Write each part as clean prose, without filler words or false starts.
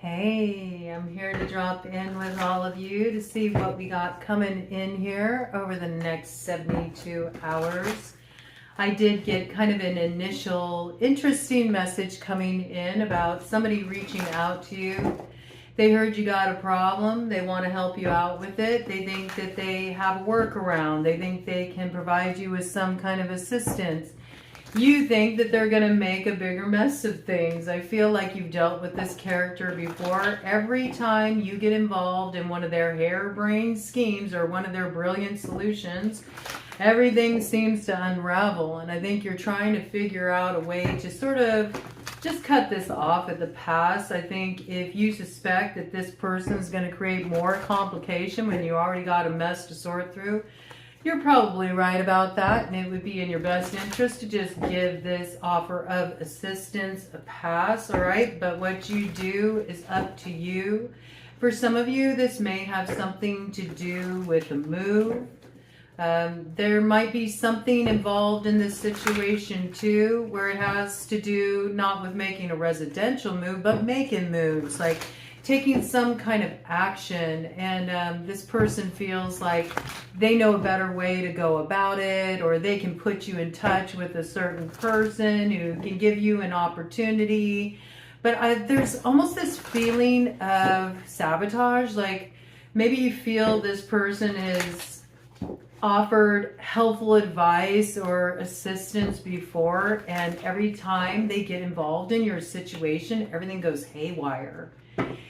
Hey, I'm here to drop in with all of you to see what we got coming in here over the next 72 hours. I did get kind of an initial interesting message coming in about somebody reaching out to you. They heard you got a problem. They want to help you out with it. They think that they have a workaround. They think they can provide you with some kind of assistance. You think that they're going to make a bigger mess of things. I feel like you've dealt with this character before. Every time you get involved in one of their harebrained schemes or one of their brilliant solutions, everything seems to unravel. And I think you're trying to figure out a way to sort of just cut this off at the pass. I think if you suspect that this person is going to create more complication when you already got a mess to sort through, you're probably right about that, and it would be in your best interest to just give this offer of assistance a pass, all right? But what you do is up to you. For some of you, this may have something to do with a move. There might be something involved in this situation too, where it has to do not with making a residential move, but making moves, like taking some kind of action, and this person feels like they know a better way to go about it, or they can put you in touch with a certain person who can give you an opportunity. But there's almost this feeling of sabotage, like maybe you feel this person is offered helpful advice or assistance before, and every time they get involved in your situation, everything goes haywire.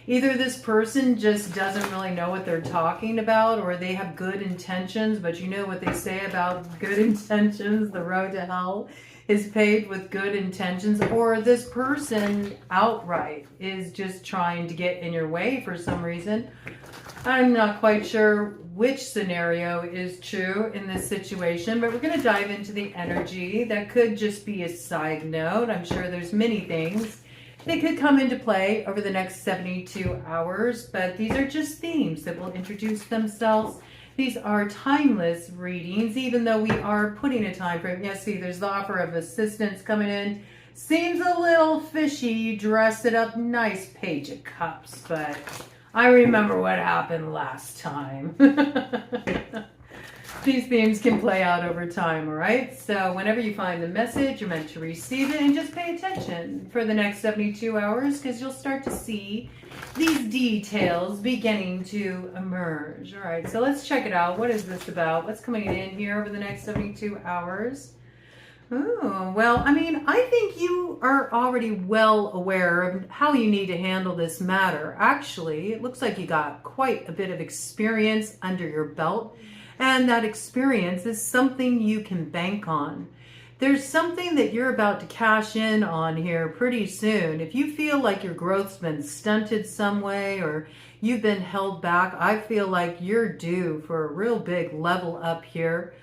Either this person just doesn't really know what they're talking about, or they have good intentions, but you know what they say about good intentions, the road to hell is paved with good intentions, or this person outright is just trying to get in your way for some reason. I'm not quite sure which scenario is true in this situation, but we're going to dive into the energy. That could just be a side note. I'm sure there's many things they could come into play over the next 72 hours, but these are just themes that will introduce themselves. These are timeless readings, even though we are putting a time frame. Yes, see, there's the offer of assistance coming in. Seems a little fishy. You dressed it up nice, Page of Cups, but I remember what happened last time. These themes can play out over time, all right? So whenever you find the message, you're meant to receive it, and just pay attention for the next 72 hours because you'll start to see these details beginning to emerge. All right, so let's check it out. What is this about? What's coming in here over the next 72 hours? Oh, well, I mean, I think you are already well aware of how you need to handle this matter. Actually, it looks like you got quite a bit of experience under your belt. And that experience is something you can bank on. There's something that you're about to cash in on here pretty soon. If you feel like your growth's been stunted some way or you've been held back, I feel like you're due for a real big level up here.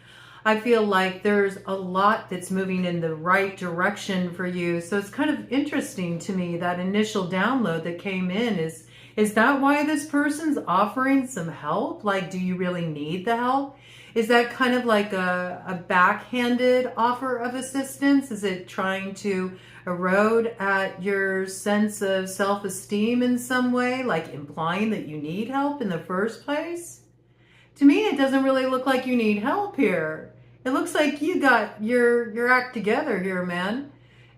I feel like there's a lot that's moving in the right direction for you. So it's kind of interesting to me, that initial download that came in is that why this person's offering some help? Like, do you really need the help? Is that kind of like a backhanded offer of assistance? Is it trying to erode at your sense of self-esteem in some way, like implying that you need help in the first place? To me, it doesn't really look like you need help here. It looks like you got your act together here, man.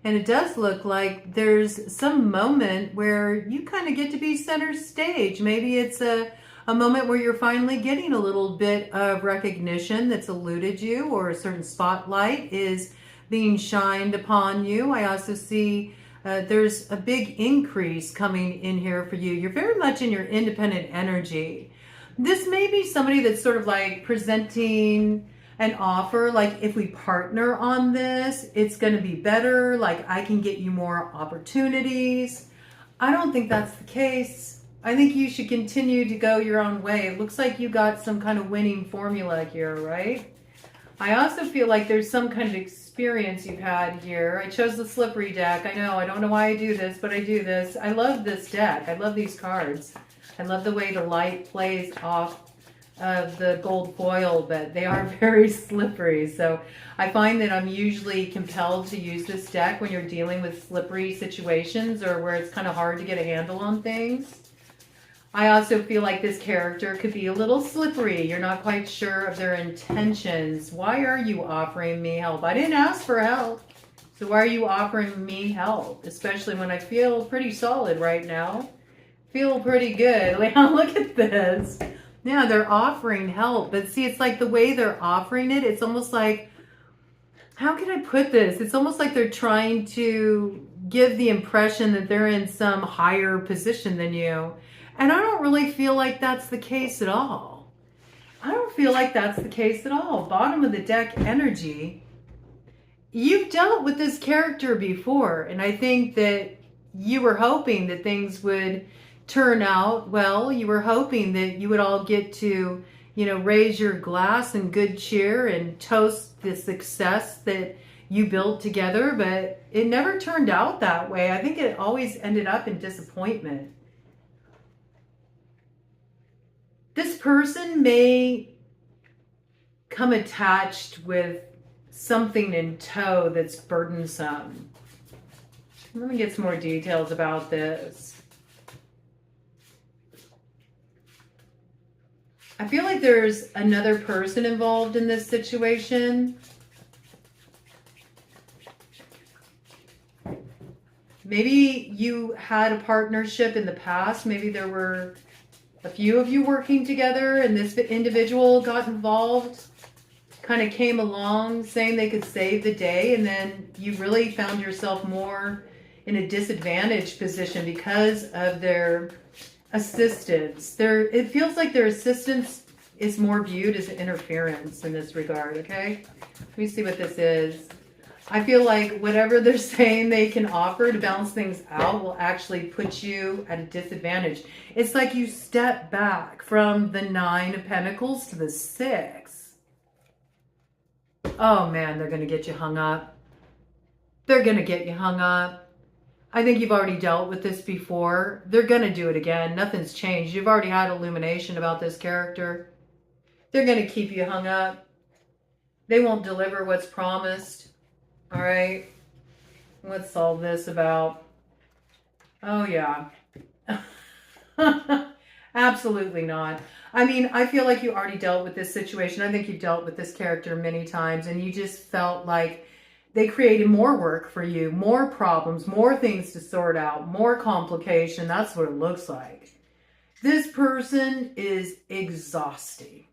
And it does look like there's some moment where you kind of get to be center stage. Maybe it's a moment where you're finally getting a little bit of recognition that's eluded you, or a certain spotlight is being shined upon you. I also see there's a big increase coming in here for you. You're very much in your independent energy. This may be somebody that's sort of like presenting an offer, like if we partner on this, it's going to be better, like I can get you more opportunities. I don't think that's the case. I think you should continue to go your own way. It looks like you got some kind of winning formula here, right? I also feel like there's some kind of experience you've had here. I chose the slippery deck. I know, I don't know why I do this, but I do this. I love this deck. I love these cards. I love the way the light plays off of the gold foil, but they are very slippery. So I find that I'm usually compelled to use this deck when you're dealing with slippery situations or where it's kind of hard to get a handle on things. I also feel like this character could be a little slippery. You're not quite sure of their intentions. Why are you offering me help? I didn't ask for help. So why are you offering me help? Especially when I feel pretty solid right now. Feel pretty good. Look at this. Yeah, they're offering help. But see, it's like the way they're offering it, it's almost like, how can I put this? It's almost like they're trying to give the impression that they're in some higher position than you. And I don't really feel like that's the case at all. I don't feel like that's the case at all. Bottom of the deck energy. You've dealt with this character before, and I think that you were hoping that things would turn out well. You were hoping that you would all get to, you know, raise your glass in good cheer and toast the success that you built together, but it never turned out that way. I think it always ended up in disappointment. This person may come attached with something in tow that's burdensome. Let me get some more details about this. I feel like there's another person involved in this situation. Maybe you had a partnership in the past. Maybe there were a few of you working together and this individual got involved, kind of came along saying they could save the day, and then you really found yourself more in a disadvantaged position because of their assistance. It feels like their assistance is more viewed as interference in this regard, okay? Let me see what this is. I feel like whatever they're saying they can offer to balance things out will actually put you at a disadvantage. It's like you step back from the 9 of Pentacles to the 6. Oh man, they're going to get you hung up. They're going to get you hung up. I think you've already dealt with this before. They're going to do it again. Nothing's changed. You've already had illumination about this character. They're going to keep you hung up. They won't deliver what's promised. All right. What's all this about? Oh, yeah. Absolutely not. I mean, I feel like you already dealt with this situation. I think you've dealt with this character many times, and you just felt like they created more work for you, more problems, more things to sort out, more complication. That's what it looks like. This person is exhausting.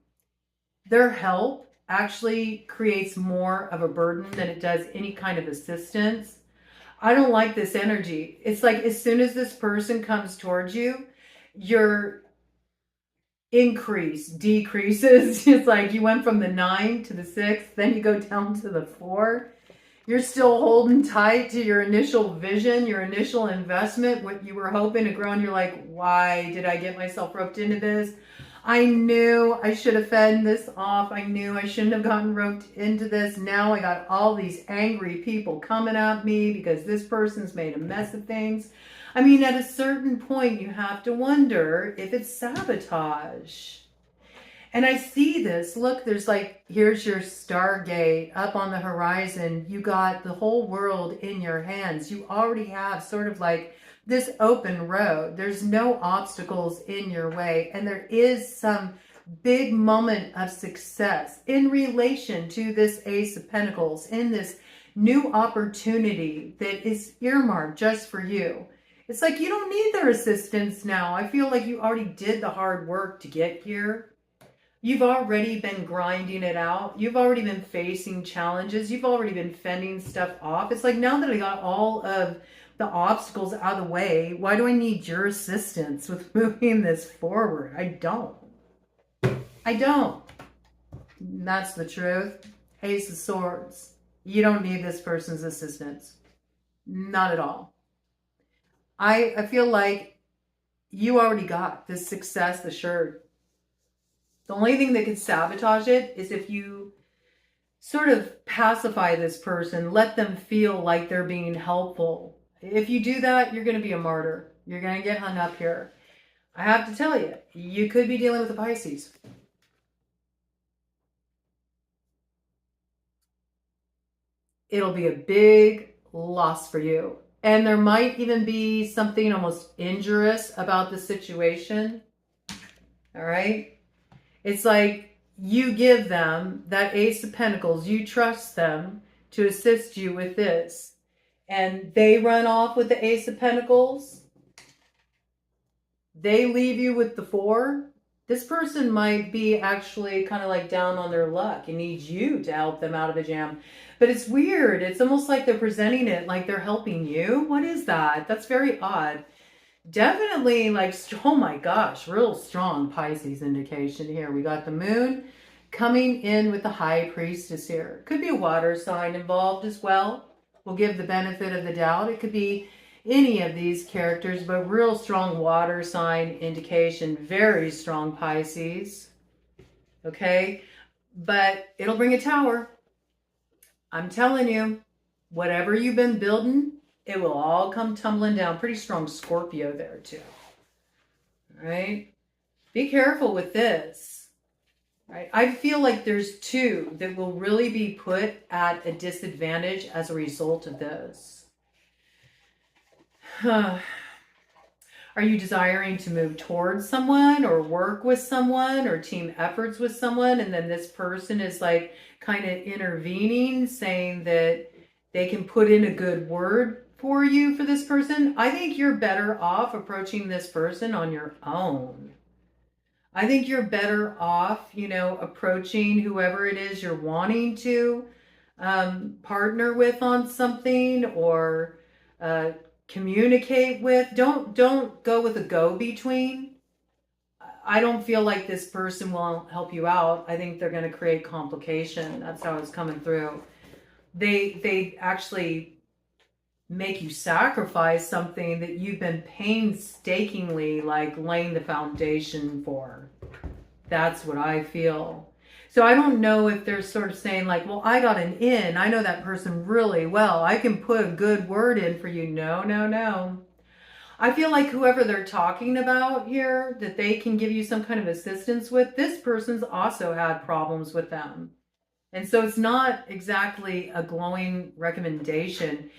Their help actually creates more of a burden than it does any kind of assistance. I don't like this energy. It's like as soon as this person comes towards you, your increase decreases. It's like you went from the 9 to the 6, then you go down to the 4. You're still holding tight to your initial vision, your initial investment, what you were hoping to grow, and you're like, why did I get myself roped into this? I knew I should have fed this off. I knew I shouldn't have gotten roped into this. Now I got all these angry people coming at me because this person's made a mess of things. I mean, at a certain point, you have to wonder if it's sabotage. And I see this. Look, there's like, here's your Stargate up on the horizon. You got the whole world in your hands. You already have sort of like this open road. There's no obstacles in your way. And there is some big moment of success in relation to this Ace of Pentacles, in this new opportunity that is earmarked just for you. It's like you don't need their assistance now. I feel like you already did the hard work to get here. You've already been grinding it out. You've already been facing challenges. You've already been fending stuff off. It's like now that I got all of the obstacles out of the way, why do I need your assistance with moving this forward? I don't. I don't. That's the truth. Ace of Swords. You don't need this person's assistance. Not at all. I feel like you already got this success assured. The only thing that could sabotage it is if you sort of pacify this person, let them feel like they're being helpful. If you do that, you're going to be a martyr. You're going to get hung up here. I have to tell you, you could be dealing with a Pisces. it'll be a big loss for you. And there might even be something almost injurious about the situation. All right. It's like you give them that Ace of Pentacles. You trust them to assist you with this. And they run off with the Ace of Pentacles. They leave you with the 4. This person might be actually kind of like down on their luck and needs you to help them out of a jam. But it's weird. It's almost like they're presenting it like they're helping you. What is that? That's very odd. Definitely like, oh my gosh, real strong Pisces indication here. We got the moon coming in with the high priestess here. Could be a water sign involved as well. We'll give the benefit of the doubt. It could be any of these characters, but real strong water sign indication. Very strong Pisces. Okay. But it'll bring a tower. I'm telling you, whatever you've been building, it will all come tumbling down. Pretty strong Scorpio there too. All right. Be careful with this. Right. I feel like there's 2 that will really be put at a disadvantage as a result of this. Are you desiring to move towards someone or work with someone or team efforts with someone? And then this person is like kind of intervening, saying that they can put in a good word for you for this person. I think you're better off approaching this person on your own. I think you're better off, you know, approaching whoever it is you're wanting to partner with on something or communicate with. Don't go with a go-between. I don't feel like this person will help you out. I think they're going to create complication. That's how it's coming through. They actually make you sacrifice something that you've been painstakingly like laying the foundation for. That's what I feel. So I don't know if they're sort of saying like, well, I got an in. I know that person really well. I can put a good word in for you. No, no, no. I feel like whoever they're talking about here, that they can give you some kind of assistance with, this person's also had problems with them. And so it's not exactly a glowing recommendation.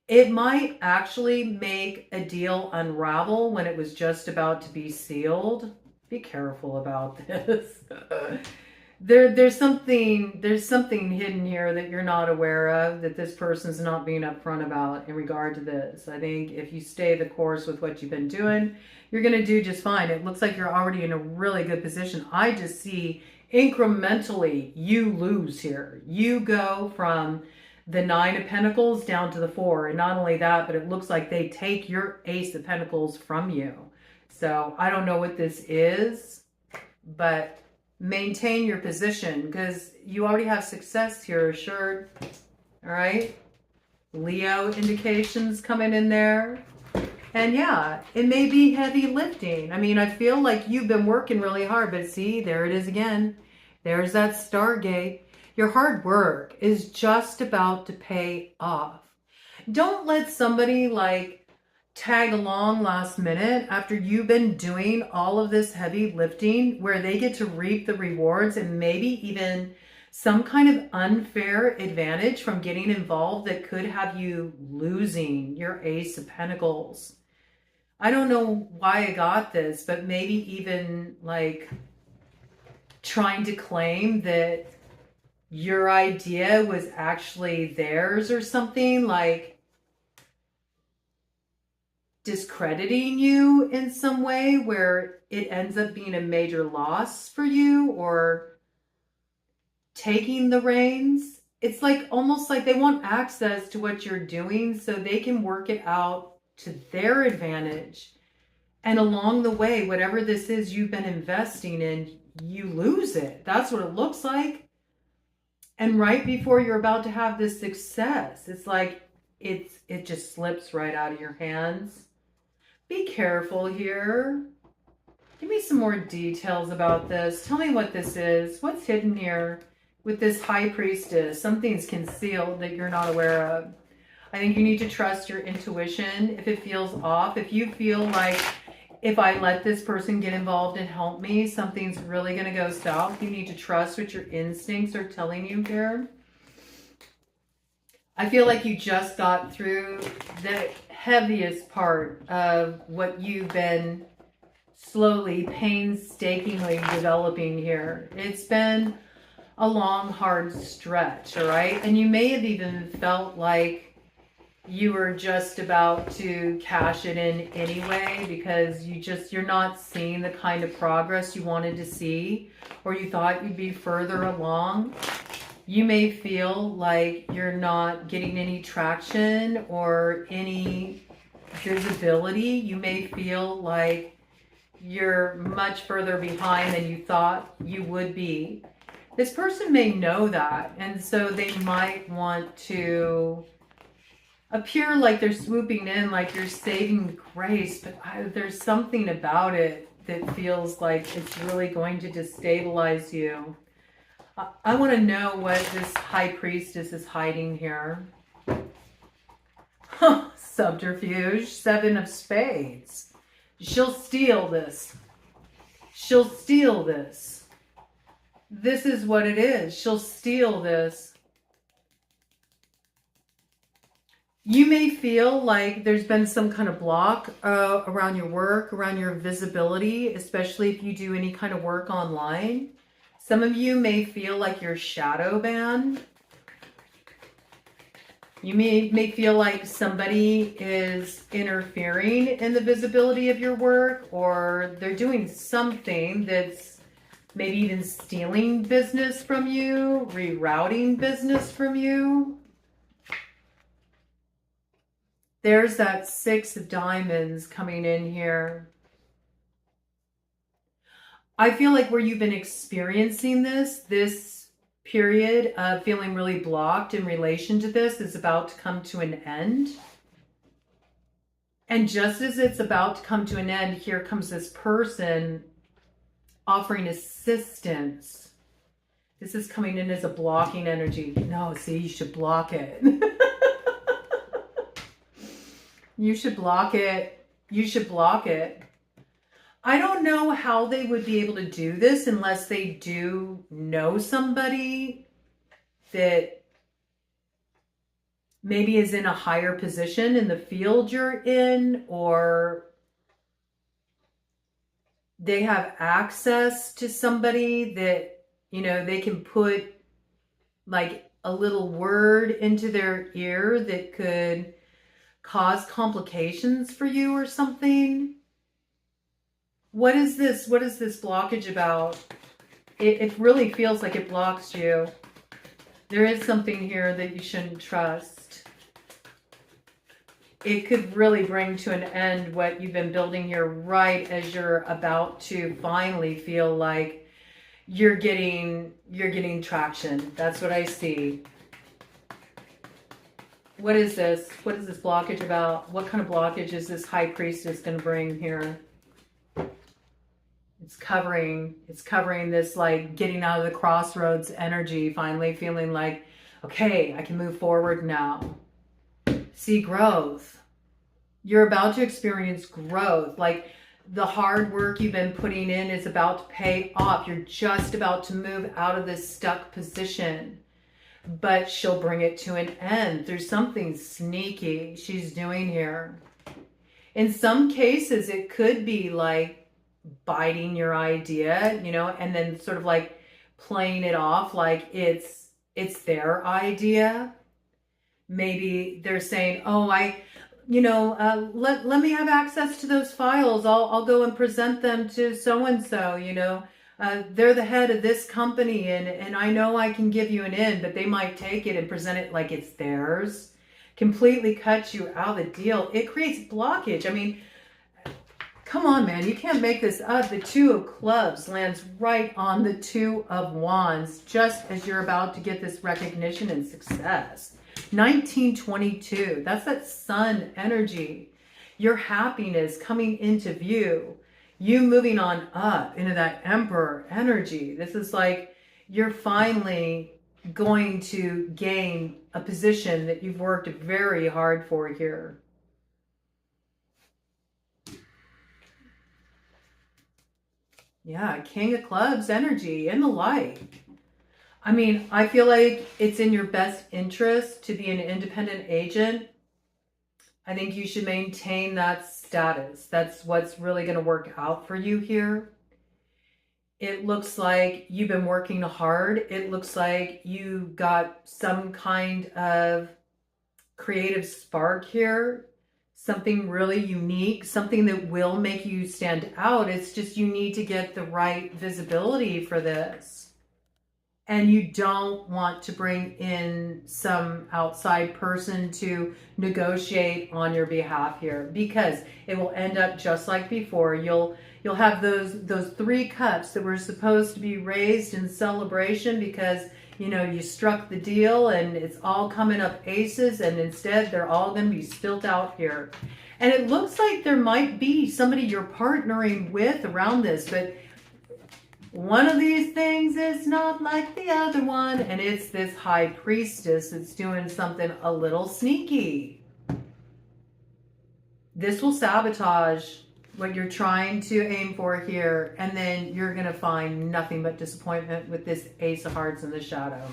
It might actually make a deal unravel when it was just about to be sealed. Be careful about this. There's something hidden here that you're not aware of, that this person's not being upfront about in regard to this. I think if you stay the course with what you've been doing, you're going to do just fine. It looks like you're already in a really good position. I just see incrementally you lose here. You go from the 9 of Pentacles down to the 4. And not only that, but it looks like they take your Ace of Pentacles from you. So I don't know what this is, but maintain your position because you already have success here assured. All right. Leo indications coming in there. And yeah, it may be heavy lifting. I mean, I feel like you've been working really hard, but see, there it is again. There's that Stargate. Your hard work is just about to pay off. Don't let somebody like tag along last minute after you've been doing all of this heavy lifting where they get to reap the rewards and maybe even some kind of unfair advantage from getting involved that could have you losing your Ace of Pentacles. I don't know why I got this, but maybe even like trying to claim that your idea was actually theirs or something, like discrediting you in some way where it ends up being a major loss for you or taking the reins. It's like almost like they want access to what you're doing so they can work it out to their advantage. And along the way, whatever this is you've been investing in, you lose it. That's what it looks like. And right before you're about to have this success, it's like it just slips right out of your hands. Be careful here. Give me some more details about this. Tell me what this is. What's hidden here with this High Priestess? Something's concealed that you're not aware of. I think you need to trust your intuition if it feels off. If you feel like, if I let this person get involved and help me, something's really going to go south. You need to trust what your instincts are telling you here. I feel like you just got through the heaviest part of what you've been slowly, painstakingly developing here. It's been a long, hard stretch, all right? And you may have even felt like you were just about to cash it in anyway because you're not seeing the kind of progress you wanted to see, or you thought you'd be further along. You may feel like you're not getting any traction or any visibility. You may feel like you're much further behind than you thought you would be. This person may know that, and so they might want to appear like they're swooping in, like you're saving grace, but there's something about it that feels like it's really going to destabilize you. I want to know what this high priestess is hiding here. Subterfuge, 7 of spades. She'll steal this. She'll steal this. This is what it is. She'll steal this. You may feel like there's been some kind of block around your work, around your visibility, especially if you do any kind of work online. Some of you may feel like you're shadow banned. You may feel like somebody is interfering in the visibility of your work, or they're doing something that's maybe even stealing business from you, rerouting business from you. There's that 6 of diamonds coming in here. I feel like where you've been experiencing this period of feeling really blocked in relation to this is about to come to an end. And just as it's about to come to an end, here comes this person offering assistance. This is coming in as a blocking energy. No, see, you should block it. You should block it. You should block it. I don't know how they would be able to do this unless they do know somebody that maybe is in a higher position in the field you're in, or they have access to somebody that, you know, they can put like a little word into their ear that could cause complications for you or something. What is this? What is this blockage about? It really feels like it blocks you. There is something here that you shouldn't trust. It could really bring to an end what you've been building here right as you're about to finally feel like you're getting traction. That's what I see. What is this? What is this blockage about? What kind of blockage is this high priestess going to bring here? It's covering this like getting out of the crossroads energy, finally feeling like, okay, I can move forward now. See growth. You're about to experience growth. Like the hard work you've been putting in is about to pay off. You're just about to move out of this stuck position. But she'll bring it to an end. There's something sneaky she's doing here. In some cases, it could be like biting your idea, you know, and then sort of like playing it off like it's their idea. Maybe they're saying, oh, let me have access to those files. I'll go and present them to so-and-so, you know. They're the head of this company and I know I can give you an in, but they might take it and present it like it's theirs. Completely cut you out of the deal. It creates blockage. I mean, come on, man. You can't make this up. The 2 of clubs lands right on the 2 of wands just as you're about to get this recognition and success. 1922. That's that sun energy. Your happiness coming into view. You moving on up into that emperor energy. This is like you're finally going to gain a position that you've worked very hard for here. Yeah, King of Clubs energy in the light. I mean, I feel like it's in your best interest to be an independent agent. I think you should maintain that status. That's what's really going to work out for you here. It looks like you've been working hard. It looks like you got some kind of creative spark here, something really unique, something that will make you stand out. It's just you need to get the right visibility for this. And you don't want to bring in some outside person to negotiate on your behalf here, because it will end up just like before. You'll have those 3 cups that were supposed to be raised in celebration because, you know, you struck the deal, and it's all coming up aces, and instead they're all going to be spilt out here. And it looks like there might be somebody you're partnering with around this, but one of these things is not like the other one, and it's this high priestess that's doing something a little sneaky. This will sabotage what you're trying to aim for here, and then you're going to find nothing but disappointment with this Ace of Hearts in the shadow.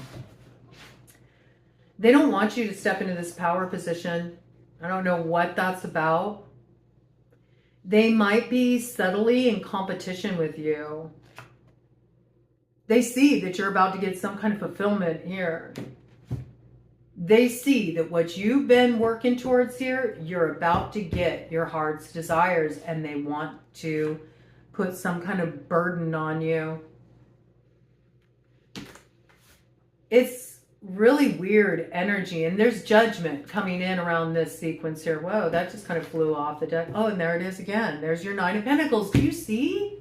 They don't want you to step into this power position. I don't know what that's about. They might be subtly in competition with you. They see that you're about to get some kind of fulfillment here. They see that what you've been working towards here, you're about to get your heart's desires, and they want to put some kind of burden on you. It's really weird energy, and there's judgment coming in around this sequence here. Whoa, that just kind of flew off the deck. Oh, and there it is again. There's your 9 of Pentacles. Do you see?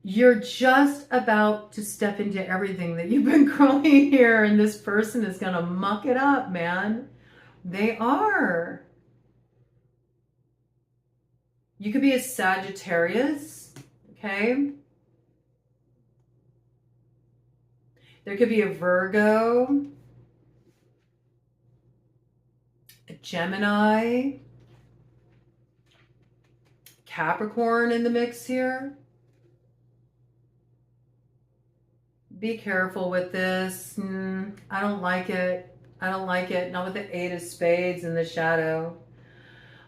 You're just about to step into everything that you've been growing here, and this person is going to muck it up, man. They are. You could be a Sagittarius, okay? There could be a Virgo, a Gemini, Capricorn in the mix here. Be careful with this. I don't like it. I don't like it. Not with the 8 of Spades in the shadow.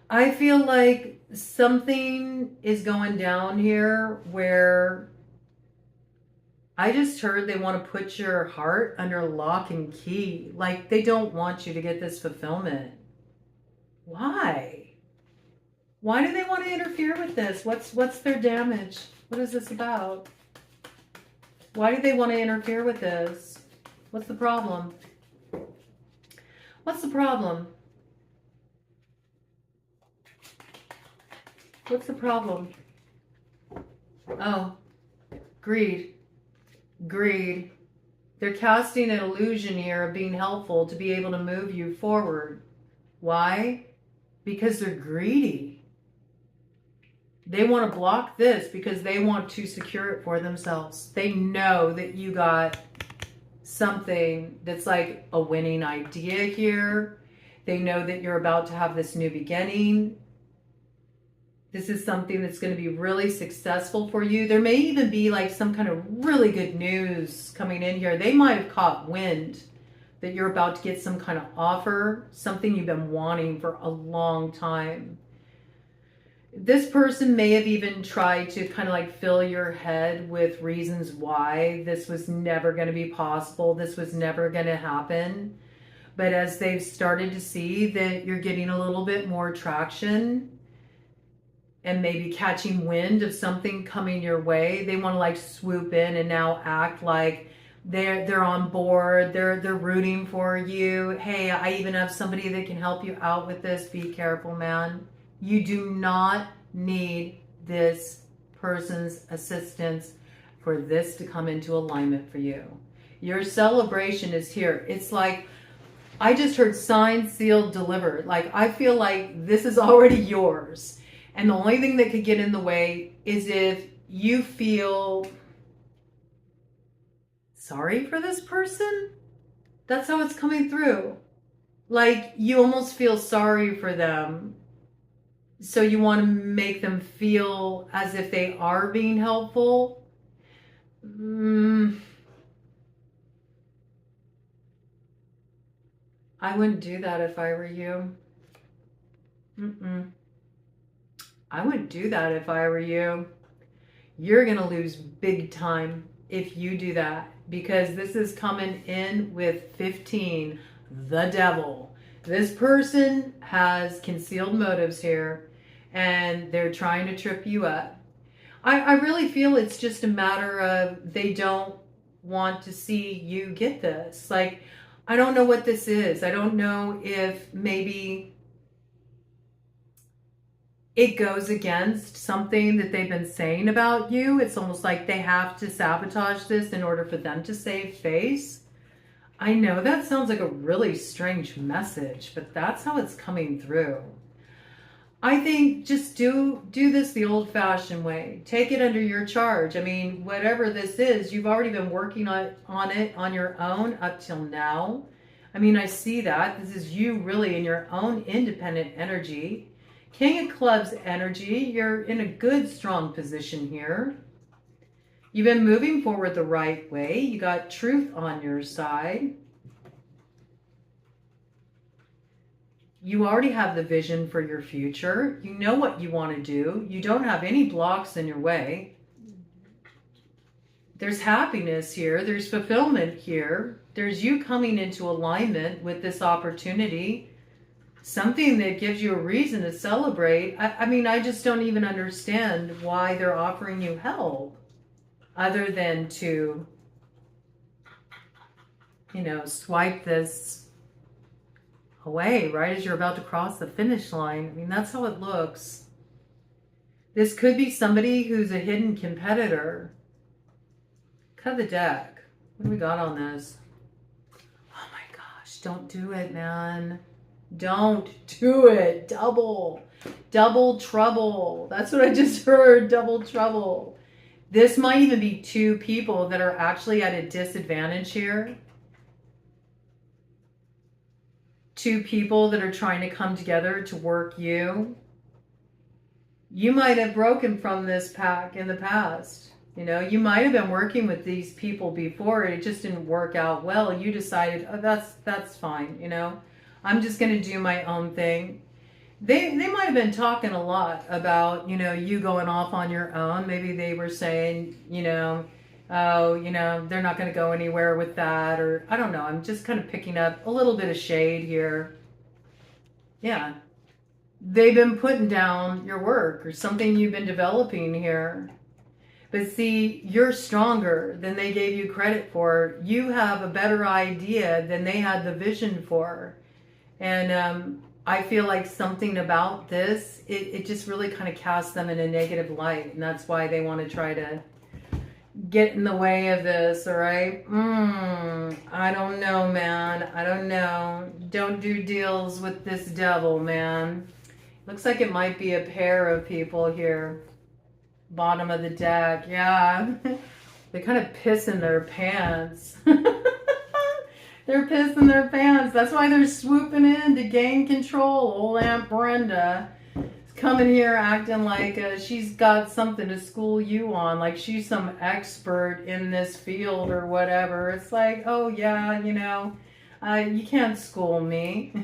I feel like something is going down here where I just heard they want to put your heart under lock and key. Like they don't want you to get this fulfillment. Why? Why do they want to interfere with this? What's their damage? What is this about? Why do they want to interfere with this? What's the problem? What's the problem? What's the problem? Oh, greed. Greed. They're casting an illusion here of being helpful to be able to move you forward. Why? Because they're greedy. They want to block this because they want to secure it for themselves. They know that you got something that's like a winning idea here. They know that you're about to have this new beginning. This is something that's going to be really successful for you. There may even be like some kind of really good news coming in here. They might have caught wind that you're about to get some kind of offer, something you've been wanting for a long time. This person may have even tried to kind of like fill your head with reasons why this was never going to be possible. This was never going to happen. But as they've started to see that you're getting a little bit more traction and maybe catching wind of something coming your way, they want to like swoop in and now act like they're on board. They're rooting for you. Hey, I even have somebody that can help you out with this. Be careful, man. You do not need this person's assistance for this to come into alignment for you. Your celebration is here. It's like, I just heard signed, sealed, delivered. Like, I feel like this is already yours. And the only thing that could get in the way is if you feel sorry for this person. That's how it's coming through. Like, you almost feel sorry for them. So you want to make them feel as if they are being helpful. I wouldn't do that if I were you. I wouldn't do that if I were you. You're going to lose big time if you do that, because this is coming in with 15, the devil. This person has concealed motives here, and they're trying to trip you up. I really feel it's just a matter of they don't want to see you get this. Like, I don't know what this is. I don't know if maybe it goes against something that they've been saying about you. It's almost like they have to sabotage this in order for them to save face. I know that sounds like a really strange message, but that's how it's coming through. I think just do this the old-fashioned way. Take it under your charge. I mean, whatever this is, you've already been working on it on your own up till now. I mean, I see that. This is you really in your own independent energy. King of Clubs energy, you're in a good, strong position here. You've been moving forward the right way. You got truth on your side. You already have the vision for your future. You know what you want to do. You don't have any blocks in your way. There's happiness here. There's fulfillment here. There's you coming into alignment with this opportunity. Something that gives you a reason to celebrate. I mean, I just don't even understand why they're offering you help other than to, you know, swipe this away right as you're about to cross the finish line. I mean, that's how it looks. This could be somebody who's a hidden competitor. Cut the deck. What do we got on this? Oh my gosh, don't do it, man. Don't do it. Double trouble. That's what I just heard. Double trouble. This might even be two people that are actually at a disadvantage here. Two people that are trying to come together to work you. You might have broken from this pack in the past. You know, you might have been working with these people before. It just didn't work out well. You decided, oh, that's fine, you know. I'm just going to do my own thing. They might have been talking a lot about, you know, you going off on your own. Maybe they were saying, you know, oh, you know, they're not going to go anywhere with that. Or I don't know. I'm just kind of picking up a little bit of shade here. Yeah. They've been putting down your work or something you've been developing here. But see, you're stronger than they gave you credit for. You have a better idea than they had the vision for. And I feel like something about this, it just really kind of casts them in a negative light. And that's why they want to try to get in the way of this, all right? I don't know, man. I don't know. Don't do deals with this devil, man. Looks like it might be a pair of people here. Bottom of the deck, yeah. They kind of piss in their pants. They're pissing their pants. That's why they're swooping in to gain control. Old Aunt Brenda is coming here acting like she's got something to school you on, like she's some expert in this field or whatever. It's like, oh yeah, you know, you can't school me.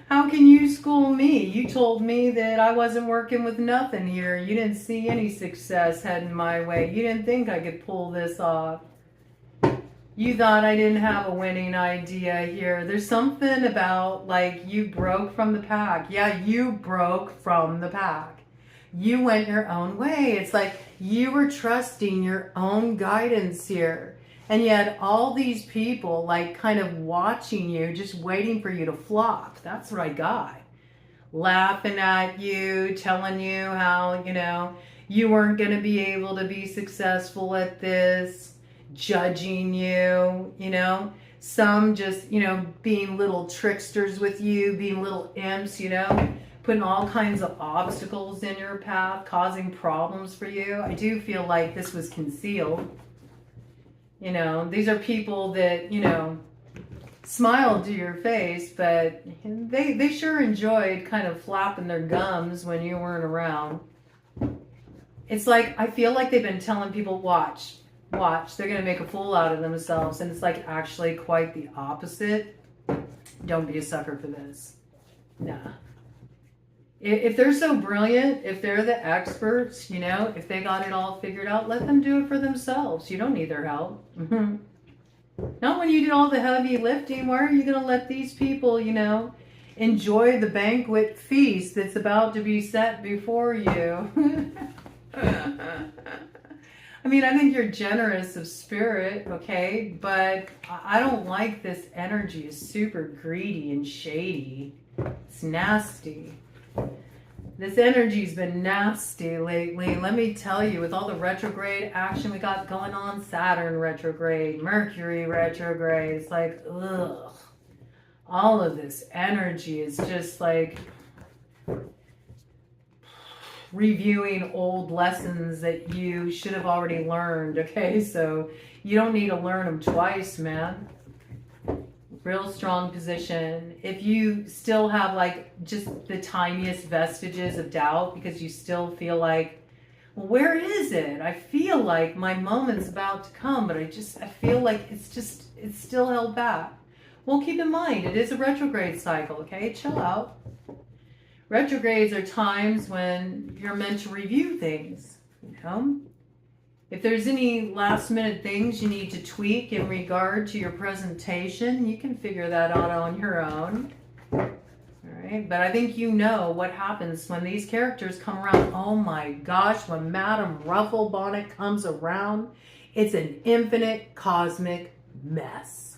How can you school me? You told me that I wasn't working with nothing here. You didn't see any success heading my way. You didn't think I could pull this off. You thought I didn't have a winning idea here. There's something about, like, you broke from the pack. Yeah, you broke from the pack. You went your own way. It's like you were trusting your own guidance here. And yet all these people, like, kind of watching you, just waiting for you to flop. That's what I got. Laughing at you, telling you how, you know, you weren't going to be able to be successful at this. Judging you, you know, some just, you know, being little tricksters with you, being little imps, you know, putting all kinds of obstacles in your path, causing problems for you. I do feel like this was concealed. You know, these are people that, you know, smiled to your face, but they sure enjoyed kind of flapping their gums when you weren't around. It's like, I feel like they've been telling people, watch, Watch, they're going to make a fool out of themselves. And it's like actually quite the opposite. Don't be a sucker for this. Nah. If they're so brilliant, if they're the experts, you know, if they got it all figured out, let them do it for themselves. You don't need their help. Not when you did all the heavy lifting. Why are you going to let these people, you know, enjoy the banquet feast that's about to be set before you? I mean, I think you're generous of spirit, okay? But I don't like this energy. It's super greedy and shady. It's nasty. This energy's been nasty lately. Let me tell you, with all the retrograde action we got going on, Saturn retrograde, Mercury retrograde, it's like, ugh. All of this energy is just like reviewing old lessons that you should have already learned, okay? So you don't need to learn them twice, man. Real strong position. If you still have like just the tiniest vestiges of doubt because you still feel like, well, where is it? I feel like my moment's about to come, but I feel like it's still held back. Well, keep in mind, it is a retrograde cycle, okay? Chill out. Retrogrades are times when you're meant to review things, you know? If there's any last minute things you need to tweak in regard to your presentation, you can figure that out on your own. All right, but I think you know what happens when these characters come around. Oh my gosh, when Madame Rufflebonnet comes around, it's an infinite cosmic mess.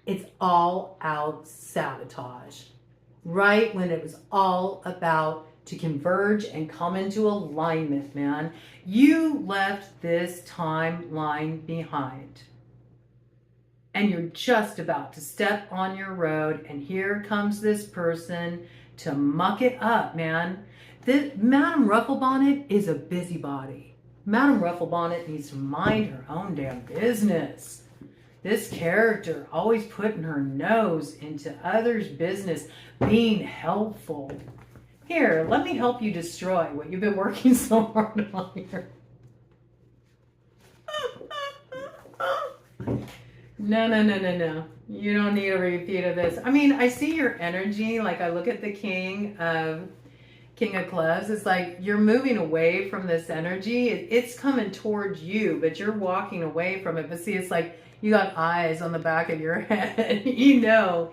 It's all out sabotage. Right when it was all about to converge and come into alignment, man. You left this timeline behind. And you're just about to step on your road, and here comes this person to muck it up, man. Madame Rufflebonnet is a busybody. Madame Rufflebonnet needs to mind her own damn business. This character always putting her nose into others' business, being helpful. Here, let me help you destroy what you've been working so hard on here. No. You don't need a repeat of this. I mean, I see your energy. Like, I look at the King of Clubs. It's like you're moving away from this energy. It's coming towards you, but you're walking away from it. But see, it's like you got eyes on the back of your head. You know,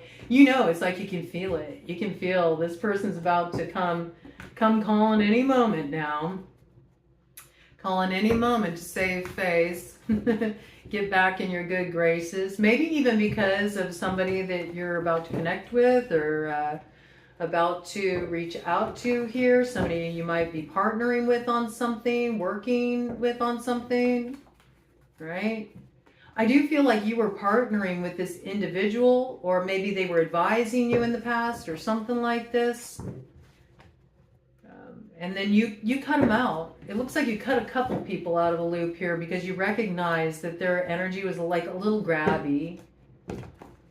it's like you can feel it. You can feel this person's about to come calling any moment now. Calling any moment to save face. Get back in your good graces. Maybe even because of somebody that you're about to connect with or about to reach out to here. Somebody you might be partnering with on something, working with on something, right? I do feel like you were partnering with this individual, or maybe they were advising you in the past or something like this. And then you cut them out. It looks like you cut a couple people out of the loop here because you recognize that their energy was like a little grabby.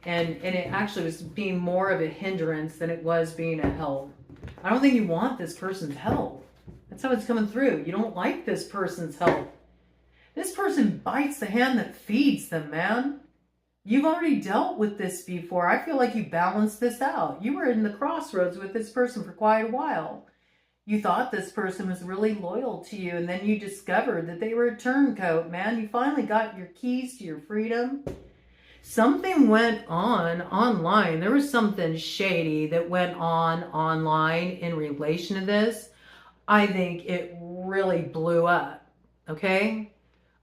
And it actually was being more of a hindrance than it was being a help. I don't think you want this person's help. That's how it's coming through. You don't like this person's help. This person bites the hand that feeds them, man. You've already dealt with this before. I feel like you balanced this out. You were in the crossroads with this person for quite a while. You thought this person was really loyal to you, and then you discovered that they were a turncoat, man. You finally got your keys to your freedom. Something went on online. There was something shady that went on online in relation to this. I think it really blew up, okay?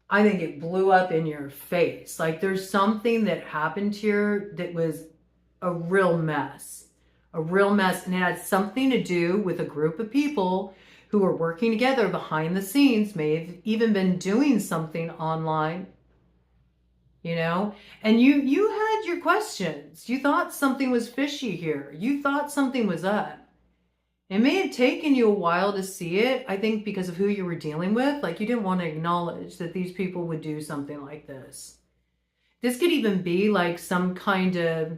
I think it blew up in your face. Like there's something that happened here that was a real mess. A real mess. And it had something to do with a group of people who were working together behind the scenes, may have even been doing something online, you know? And you had your questions. You thought something was fishy here. You thought something was up. It may have taken you a while to see it, I think, because of who you were dealing with. Like, you didn't want to acknowledge that these people would do something like this. This could even be like some kind of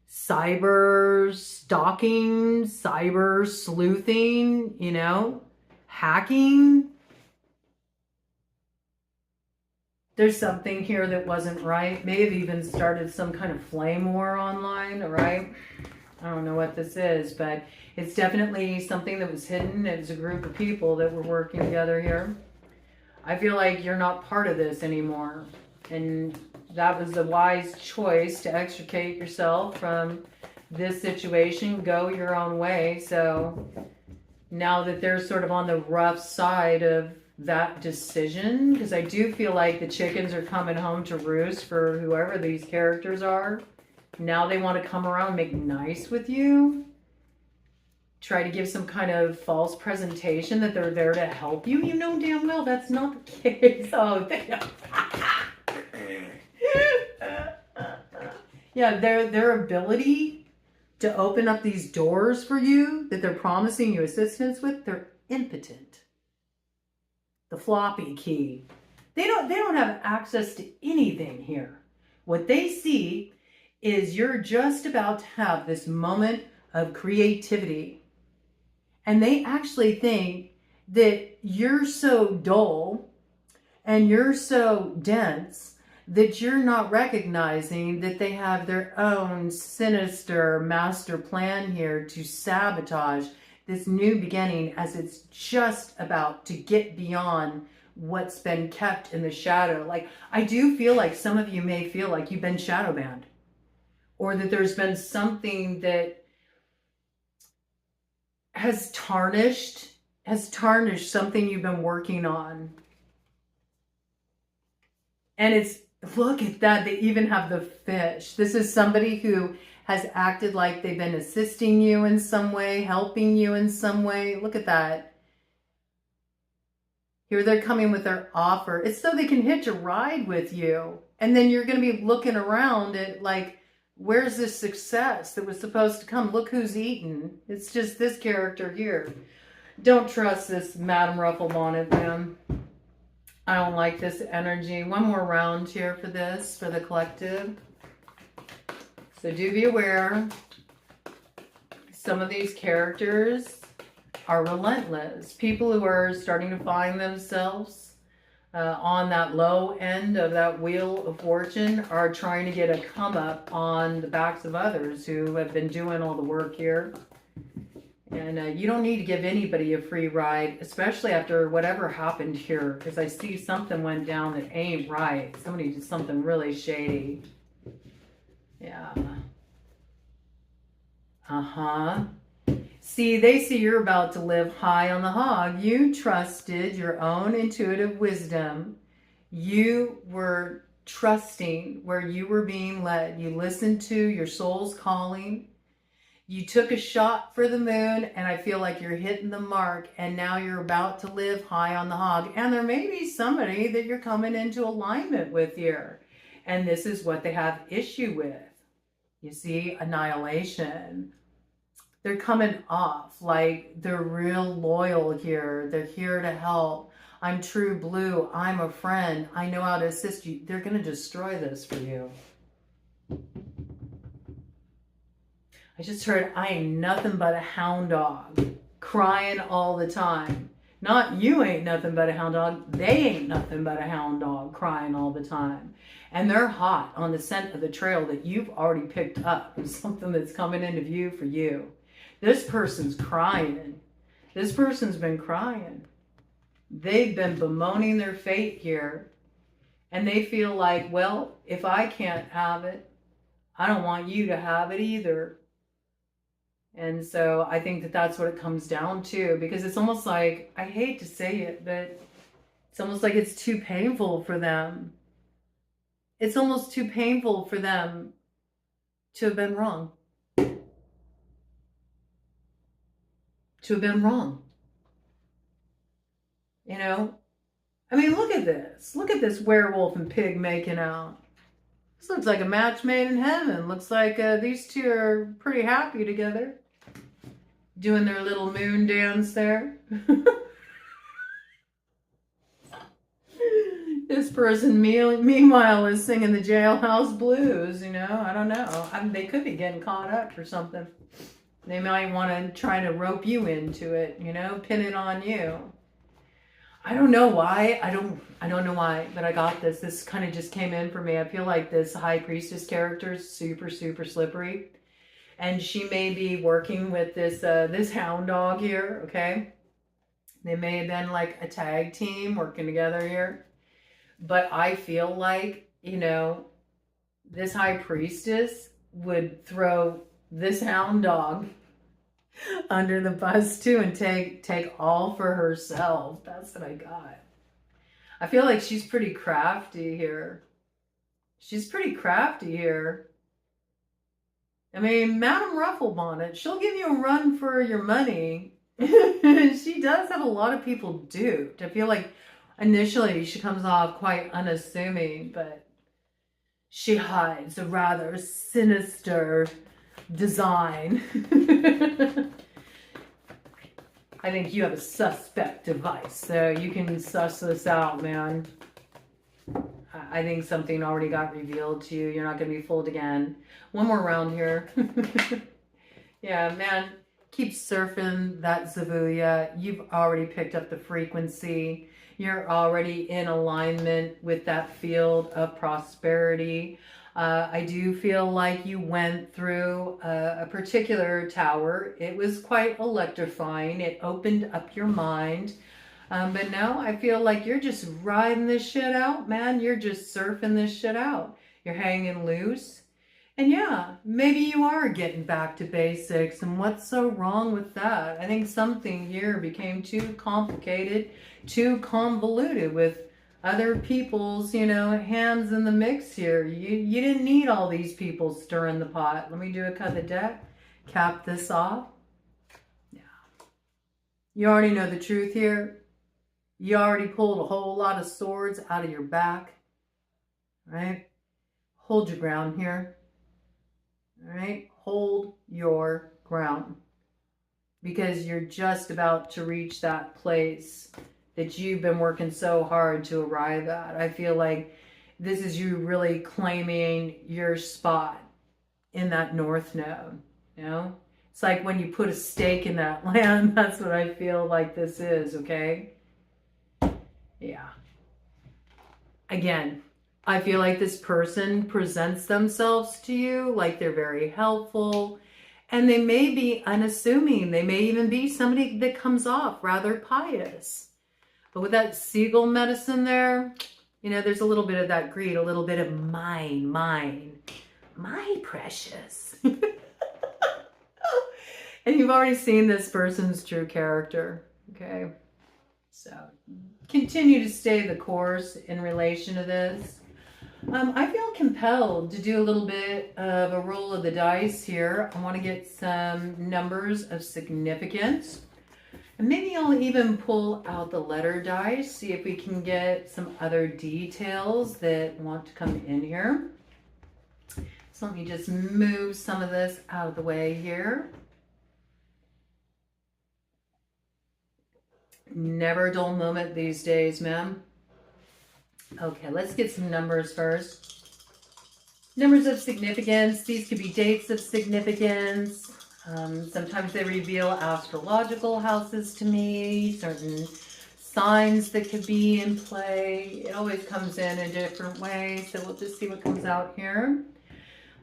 cyber stalking, cyber sleuthing, you know, hacking. there's something here that wasn't right. May have even started some kind of flame war online, right? I don't know what this is, but it's definitely something that was hidden. It was a group of people that were working together here. I feel like you're not part of this anymore. And that was a wise choice to extricate yourself from this situation, go your own way. So now that they're sort of on the rough side of that decision, because I do feel like the chickens are coming home to roost for whoever these characters are. Now they want to come around and make nice with you. Try to give some kind of false presentation that they're there to help you. You know damn well that's not the case. Oh, yeah, their ability to open up these doors for you that they're promising you assistance with, they're impotent. The floppy key. They don't have access to anything here. What they see is you're just about to have this moment of creativity. And they actually think that you're so dull and you're so dense that you're not recognizing that they have their own sinister master plan here to sabotage this new beginning, as it's just about to get beyond what's been kept in the shadow. Like, I do feel like some of you may feel like you've been shadow banned, or that there's been something that has tarnished something you've been working on. And it's, look at that, they even have the fish. This is somebody who has acted like they've been assisting you in some way, helping you in some way. Look at that. Here they're coming with their offer. It's so they can hitch a ride with you. And then you're going to be looking around at like, where's this success that was supposed to come? Look who's eaten. It's just this character here. Don't trust this Madame Rufflebonnet, man. I don't like this energy. One more round here for this, for the collective. So do be aware. Some of these characters are relentless. People who are starting to find themselves on that low end of that wheel of fortune are trying to get a come up on the backs of others who have been doing all the work here. And you don't need to give anybody a free ride, especially after whatever happened here, because I see something went down that ain't right. Somebody did something really shady. Yeah. See, they see you're about to live high on the hog. You trusted your own intuitive wisdom. You were trusting where you were being led. You listened to your soul's calling. You took a shot for the moon, and I feel like you're hitting the mark, and now you're about to live high on the hog. And there may be somebody that you're coming into alignment with here. And this is what they have issue with. You see, annihilation. They're coming off like they're real loyal here. They're here to help. I'm true blue. I'm a friend. I know how to assist you. They're going to destroy this for you. I just heard, I ain't nothing but a hound dog, crying all the time. Not you ain't nothing but a hound dog. They ain't nothing but a hound dog, crying all the time. And they're hot on the scent of the trail that you've already picked up. Something that's coming into view for you. This person's crying. This person's been crying. They've been bemoaning their fate here. And they feel like, well, if I can't have it, I don't want you to have it either. And so I think that that's what it comes down to, because it's almost like, I hate to say it, but it's almost like it's too painful for them. It's almost too painful for them to have been wrong. To have been wrong. You know? I mean, look at this. Look at this werewolf and pig making out. This looks like a match made in heaven. Looks like these two are pretty happy together. Doing their little moon dance there. This person, meanwhile, is singing the jailhouse blues, you know? I don't know. I mean, they could be getting caught up or something. They might want to try to rope you into it, you know? Pin it on you. I don't know why. I don't know why, but I got this. This kind of just came in for me. I feel like this high priestess character is super, super slippery. And she may be working with this this hound dog here, okay? They may have been like a tag team working together here. But I feel like, you know, this high priestess would throw this hound dog under the bus too and take all for herself. That's what I got. I feel like she's pretty crafty here. She's pretty crafty here. I mean, Madame Rufflebonnet, she'll give you a run for your money. She does have a lot of people duped. I feel like initially she comes off quite unassuming, but she hides a rather sinister design. I think you have a suspect device, so you can suss this out, man. I think something already got revealed to you. You're not going to be fooled again. One more round here. Yeah, man, keep surfing that Zavuya. You've already picked up the frequency. You're already in alignment with that field of prosperity. I do feel like you went through a particular tower. It was quite electrifying. It opened up your mind. But now I feel like you're just riding this shit out, man. You're just surfing this shit out. You're hanging loose. And yeah, maybe you are getting back to basics. And what's so wrong with that? I think something here became too complicated, too convoluted with other people's, you know, hands in the mix here. You didn't need all these people stirring the pot. Let me do a cut of the deck. Cap this off. Yeah. You already know the truth here. You already pulled a whole lot of swords out of your back. Right? Hold your ground here. All right? Hold your ground. Because you're just about to reach that place that you've been working so hard to arrive at. I feel like this is you really claiming your spot in that north node, you know? It's like when you put a stake in that land, that's what I feel like this is, okay? Yeah. Again, I feel like this person presents themselves to you like they're very helpful, and they may be unassuming. They may even be somebody that comes off rather pious. But with that seagull medicine there, you know, there's a little bit of that greed, a little bit of mine, my precious. And you've already seen this person's true character, okay? So continue to stay the course in relation to this. I feel compelled to do a little bit of a roll of the dice here. I want to get some numbers of significance. And maybe I'll even pull out the letter dice, see if we can get some other details that want to come in here. So let me just move some of this out of the way here. Never a dull moment these days, ma'am. Okay, let's get some numbers first. Numbers of significance. These could be dates of significance. Sometimes they reveal astrological houses to me, certain signs that could be in play. It always comes in a different way, so we'll just see what comes out here.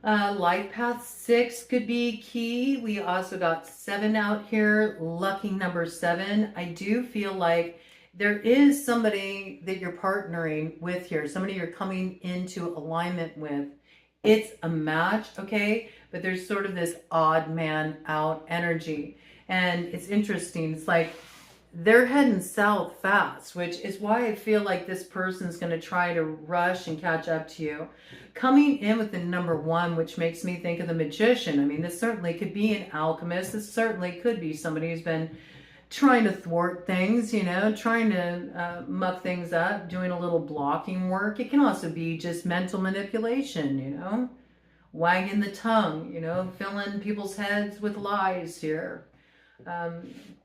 Life path 6 could be key. We also got 7 out here, lucky number 7. I do feel like there is somebody that you're partnering with here, somebody you're coming into alignment with. It's a match, okay? But there's sort of this odd man out energy. And it's interesting. It's like they're heading south fast, which is why I feel like this person's going to try to rush and catch up to you. Coming in with the number 1, which makes me think of the magician. I mean, this certainly could be an alchemist. This certainly could be somebody who's been trying to thwart things, you know, trying to muck things up, doing a little blocking work. It can also be just mental manipulation, you know, wagging the tongue, you know, filling people's heads with lies here.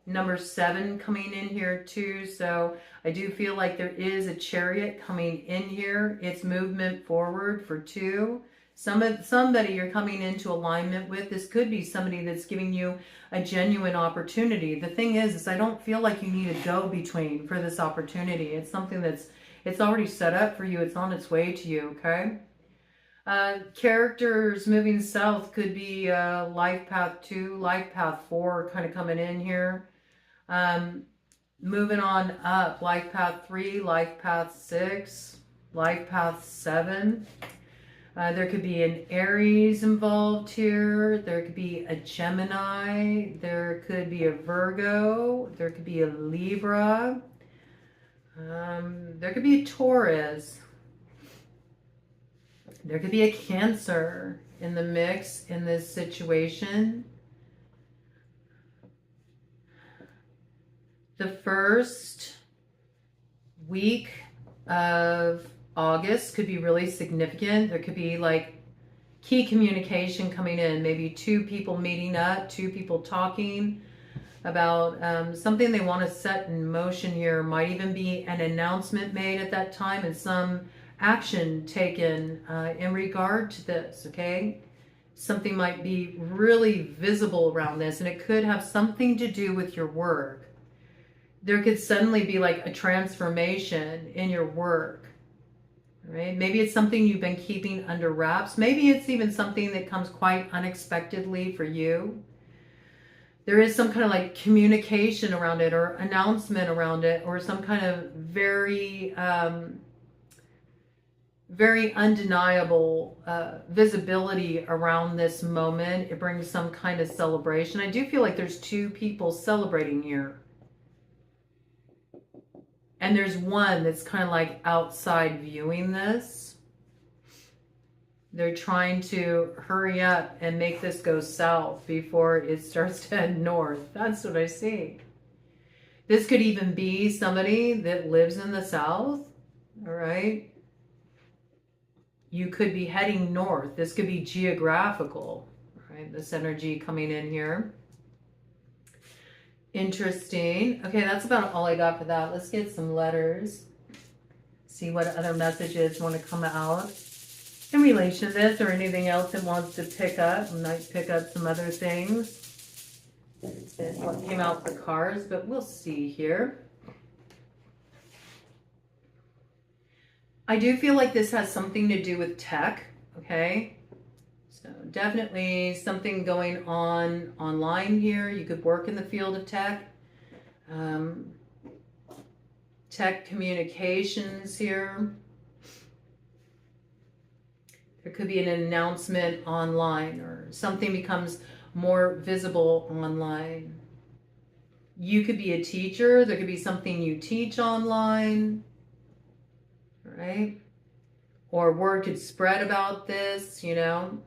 Number 7 coming in here too. So I do feel like there is a chariot coming in here. It's movement forward for 2. Somebody you're coming into alignment with. This could be somebody that's giving you a genuine opportunity. The thing is I don't feel like you need a go-between for this opportunity. It's something it's already set up for you. It's on its way to you, okay? Characters moving south could be life path 2, life path 4 kind of coming in here. Moving on up, life path 3, life path 6, life path 7. There could be an Aries involved here. There could be a Gemini. There could be a Virgo. There could be a Libra. There could be a Taurus. There could be a Cancer in the mix in this situation. The first week of August could be really significant. There could be like key communication coming in, maybe 2 people meeting up, 2 people talking about something they want to set in motion here. Might even be an announcement made at that time and some action taken in regard to this, okay? Something might be really visible around this, and it could have something to do with your work. There could suddenly be like a transformation in your work. Right? Maybe it's something you've been keeping under wraps. Maybe it's even something that comes quite unexpectedly for you. There is some kind of like communication around it or announcement around it or some kind of very, very undeniable visibility around this moment. It brings some kind of celebration. I do feel like there's 2 people celebrating here. And there's one that's kind of like outside viewing this. They're trying to hurry up and make this go south before it starts to head north. That's what I see. This could even be somebody that lives in the south, all right? You could be heading north. This could be geographical, right? This energy coming in here. Interesting. Okay, that's about all I got for that. Let's get some letters. See what other messages want to come out in relation to this or anything else it wants to pick up. I might pick up some other things. It's what came out for cards, but we'll see here. I do feel like this has something to do with tech, okay? So definitely something going on online here. You could work in the field of tech. Tech communications here. There could be an announcement online or something becomes more visible online. You could be a teacher. There could be something you teach online, right? Or word could spread about this, you know.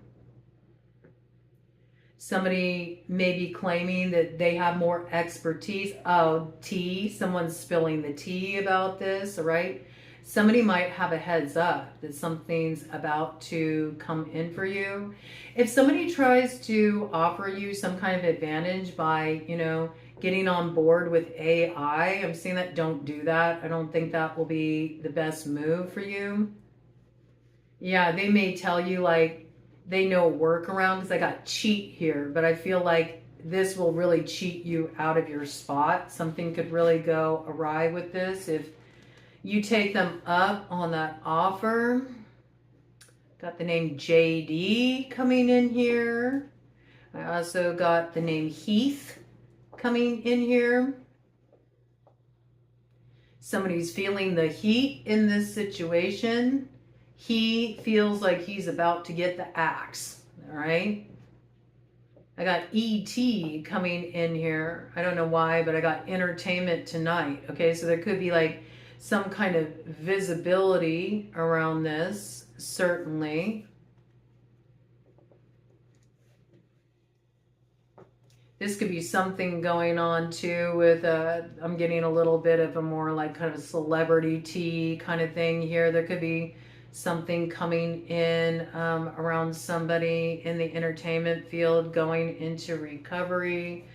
Somebody may be claiming that they have more expertise. Oh, tea. Someone's spilling the tea about this, right? Somebody might have a heads up that something's about to come in for you. If somebody tries to offer you some kind of advantage by, you know, getting on board with AI, I'm saying that don't do that. I don't think that will be the best move for you. Yeah, they may tell you like, they know a workaround because I got cheat here, but I feel like this will really cheat you out of your spot. Something could really go awry with this if you take them up on that offer. Got the name JD coming in here. I also got the name Heath coming in here. Somebody's feeling the heat in this situation. He feels like he's about to get the axe, all right? I got ET coming in here. I don't know why, but I got entertainment tonight, okay? So there could be like some kind of visibility around this, certainly. This could be something going on too with, I'm getting a little bit of a more like kind of celebrity tea kind of thing here. There could be something coming in around somebody in the entertainment field going into recovery.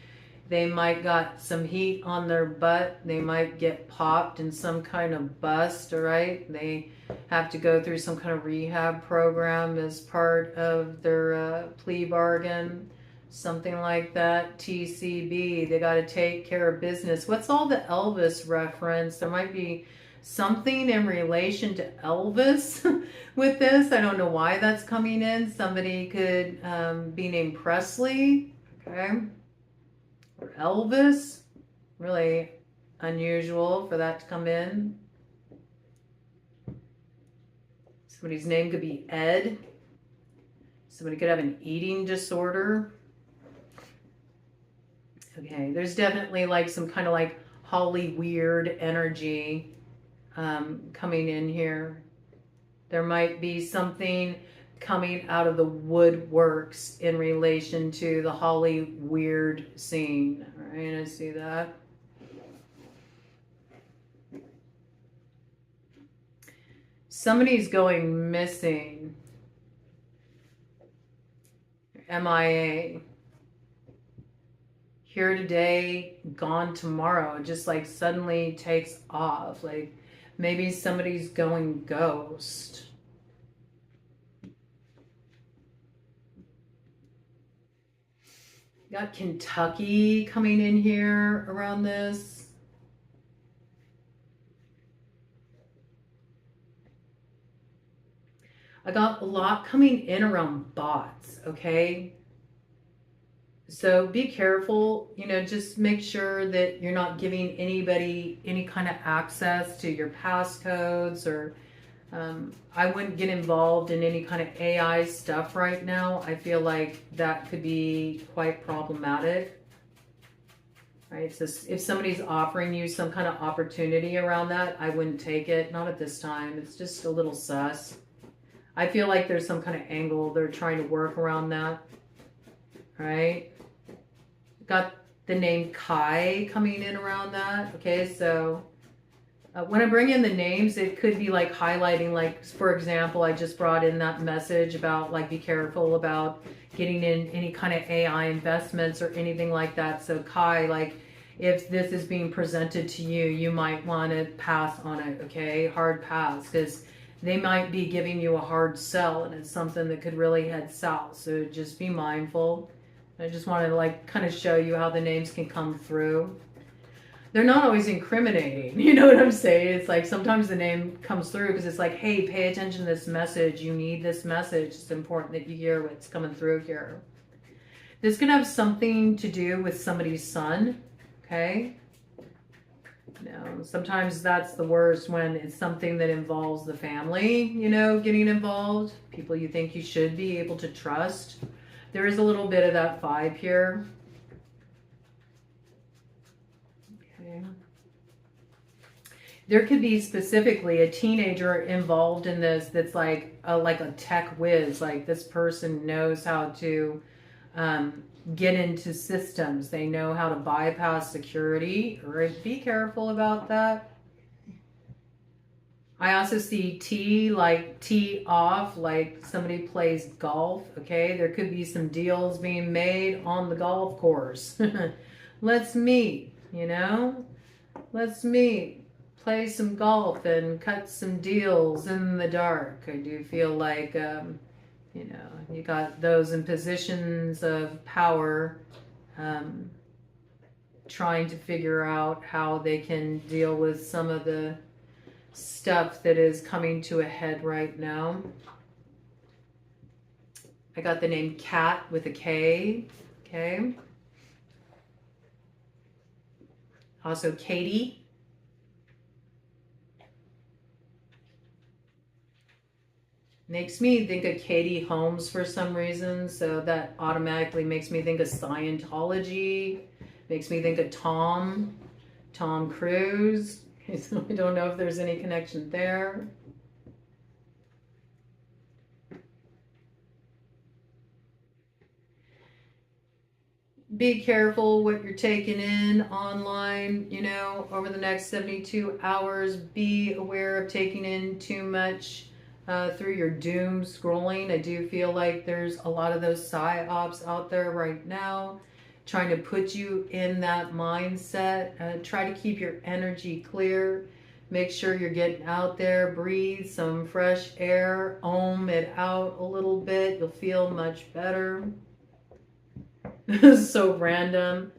They might got some heat on their butt. They might get popped in some kind of bust, all right? They have to go through some kind of rehab program as part of their plea bargain, something like that. TCB, they got to take care of business. What's all the Elvis reference? There might be something in relation to Elvis with this. I don't know why that's coming in. Somebody could be named Presley, okay? Or Elvis. Really unusual for that to come in. Somebody's name could be Ed. Somebody could have an eating disorder. Okay, there's definitely like some kind of like Holly weird energy coming in here. There might be something coming out of the woodworks in relation to the Holly weird scene. All right, I see that. Somebody's going missing. MIA. Here today, gone tomorrow. It just like suddenly takes off. Like maybe somebody's going ghost. Got Kentucky coming in here around this. I got a lot coming in around bots, okay? So be careful, you know, just make sure that you're not giving anybody any kind of access to your passcodes or I wouldn't get involved in any kind of AI stuff right now. I feel like that could be quite problematic, right? So if somebody's offering you some kind of opportunity around that, I wouldn't take it. Not at this time. It's just a little sus. I feel like there's some kind of angle they're trying to work around that, right? Got the name Kai coming in around that. Okay, so when I bring in the names, it could be like highlighting, like, for example, I just brought in that message about like, be careful about getting in any kind of AI investments or anything like that. So Kai, like, if this is being presented to you, you might want to pass on it, okay? Hard pass, because they might be giving you a hard sell and it's something that could really head south. So just be mindful. I just wanted to like kind of show you how the names can come through. They're not always incriminating. You know what I'm saying? It's like sometimes the name comes through because it's like, hey, pay attention to this message. You need this message. It's important that you hear what's coming through here. This could have something to do with somebody's son, okay? You know, sometimes that's the worst when it's something that involves the family, you know, getting involved. People you think you should be able to trust. There is a little bit of that vibe here. Okay. There could be specifically a teenager involved in this that's like a tech whiz. Like this person knows how to get into systems. They know how to bypass security. Right? Be careful about that. I also see tee, like tee off, like somebody plays golf, okay? There could be some deals being made on the golf course. Let's meet, you know? Let's meet. Play some golf and cut some deals in the dark. I do feel like, you know, you got those in positions of power trying to figure out how they can deal with some of the stuff that is coming to a head right now. I got the name Kat with a K, okay? Also Katie. Makes me think of Katie Holmes for some reason, so that automatically makes me think of Scientology. Makes me think of Tom Cruise. So I don't know if there's any connection there. Be careful what you're taking in online, you know, over the next 72 hours. Be aware of taking in too much through your doom scrolling. I do feel like there's a lot of those psyops out there right now. trying to put you in that mindset. Try to keep your energy clear. Make sure you're getting out there, breathe some fresh air, ohm it out a little bit. You'll feel much better. So random.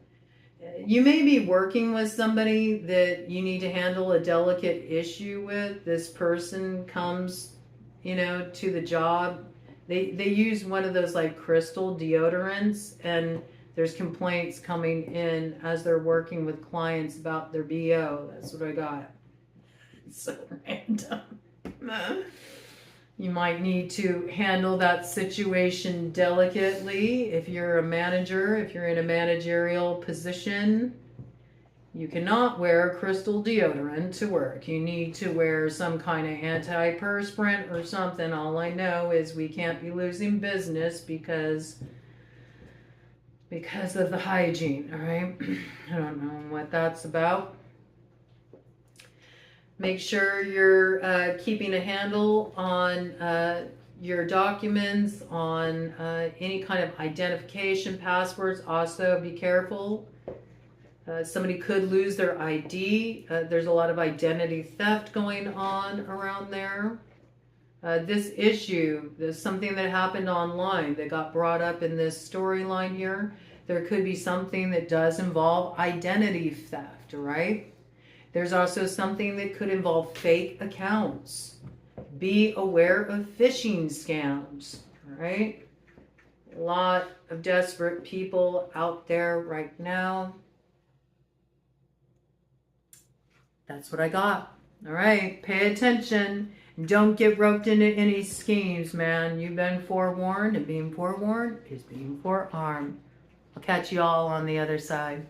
You may be working with somebody that you need to handle a delicate issue with. This person comes, you know, to the job. They use one of those like crystal deodorants, and there's complaints coming in as they're working with clients about their BO. That's what I got. It's so random. You might need to handle that situation delicately. If you're a manager, if you're in a managerial position, you cannot wear crystal deodorant to work. You need to wear some kind of antiperspirant or something. All I know is we can't be losing business because of the hygiene, all right? I don't know what that's about. Make sure you're keeping a handle on your documents, on any kind of identification passwords. Also, be careful. Somebody could lose their ID. There's a lot of identity theft going on around there. This issue, there's something that happened online that got brought up in this storyline here. There could be something that does involve identity theft, right? There's also something that could involve fake accounts. Be aware of phishing scams, right? A lot of desperate people out there right now. That's what I got. All right, pay attention. Don't get roped into any schemes, man. You've been forewarned, and being forewarned is being forearmed. I'll catch you all on the other side.